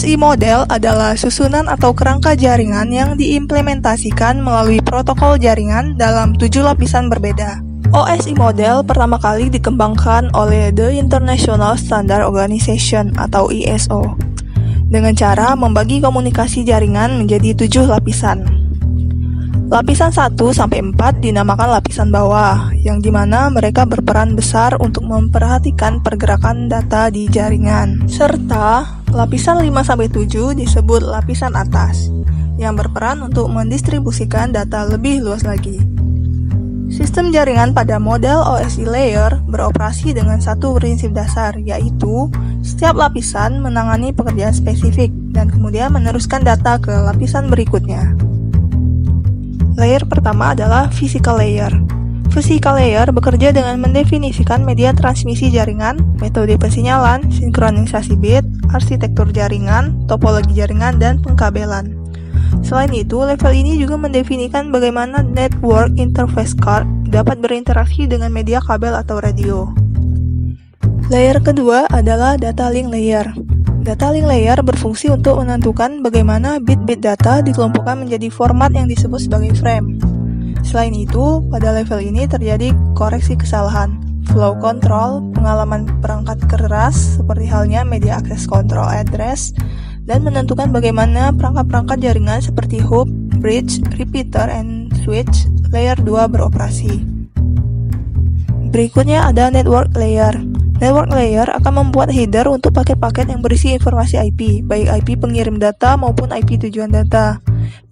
OSI model adalah susunan atau kerangka jaringan yang diimplementasikan melalui protokol jaringan dalam 7 lapisan berbeda. OSI model pertama kali dikembangkan oleh The International Standard Organization atau ISO dengan cara membagi komunikasi jaringan menjadi 7 lapisan. Lapisan 1-4 dinamakan lapisan bawah, yang dimana mereka berperan besar untuk memperhatikan pergerakan data di jaringan. Serta lapisan 5-7 disebut lapisan atas, yang berperan untuk mendistribusikan data lebih luas lagi. Sistem jaringan pada model OSI layer beroperasi dengan satu prinsip dasar, yaitu setiap lapisan menangani pekerjaan spesifik dan kemudian meneruskan data ke lapisan berikutnya. Layer pertama adalah physical layer. Physical layer bekerja dengan mendefinisikan media transmisi jaringan, metode pensinyalan, sinkronisasi bit, arsitektur jaringan, topologi jaringan, dan pengkabelan. Selain itu, level ini juga mendefinisikan bagaimana network interface card dapat berinteraksi dengan media kabel atau radio. Layer kedua adalah data link layer. Data link layer berfungsi untuk menentukan bagaimana bit-bit data dikelompokkan menjadi format yang disebut sebagai frame. Selain itu, pada level ini terjadi koreksi kesalahan, flow control, pengalaman perangkat keras seperti halnya media access control address, dan menentukan bagaimana perangkat-perangkat jaringan seperti hub, bridge, repeater, and switch layer 2 beroperasi. Berikutnya ada network layer. Network layer akan membuat header untuk paket-paket yang berisi informasi IP, baik IP pengirim data maupun IP tujuan data.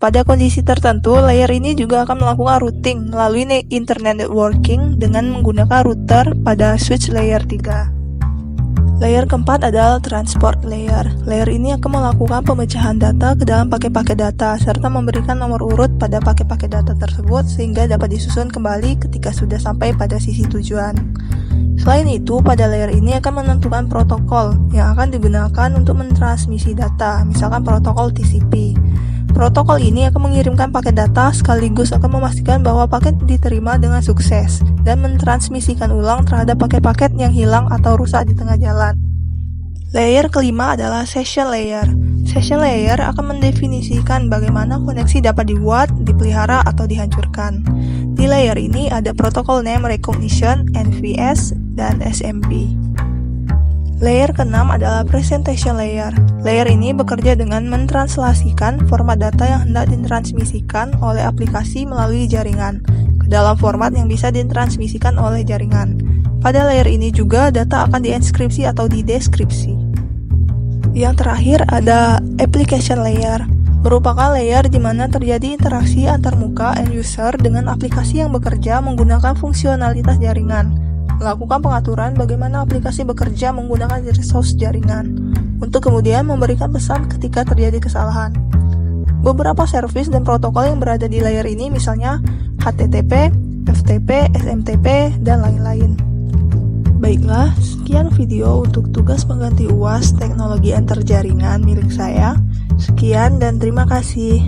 Pada kondisi tertentu, layer ini juga akan melakukan routing melalui internet networking dengan menggunakan router pada switch layer 3. Layer keempat adalah transport layer. Layer ini akan melakukan pemecahan data ke dalam paket-paket data, serta memberikan nomor urut pada paket-paket data tersebut sehingga dapat disusun kembali ketika sudah sampai pada sisi tujuan. Selain itu, pada layer ini akan menentukan protokol yang akan digunakan untuk mentransmisi data, misalkan protokol TCP. Protokol ini akan mengirimkan paket data sekaligus akan memastikan bahwa paket diterima dengan sukses dan mentransmisikan ulang terhadap paket-paket yang hilang atau rusak di tengah jalan. Layer kelima adalah session layer. Session layer akan mendefinisikan bagaimana koneksi dapat dibuat, dipelihara, atau dihancurkan. Di layer ini ada protokol name recognition, NVS, dan SMP. Layer keenam adalah presentation layer. Layer ini bekerja dengan mentranslasikan format data yang hendak ditransmisikan oleh aplikasi melalui jaringan ke dalam format yang bisa ditransmisikan oleh jaringan. Pada layer ini juga data akan dienskripsi atau dideskripsi. Yang terakhir ada application layer. Merupakan layer di mana terjadi interaksi antarmuka end user dengan aplikasi yang bekerja menggunakan fungsionalitas jaringan, melakukan pengaturan bagaimana aplikasi bekerja menggunakan resource jaringan, untuk kemudian memberikan pesan ketika terjadi kesalahan. Beberapa service dan protokol yang berada di layer ini misalnya HTTP, FTP, SMTP, dan lain-lain. Baiklah, sekian video untuk tugas pengganti UAS teknologi antarjaringan milik saya. Sekian dan terima kasih.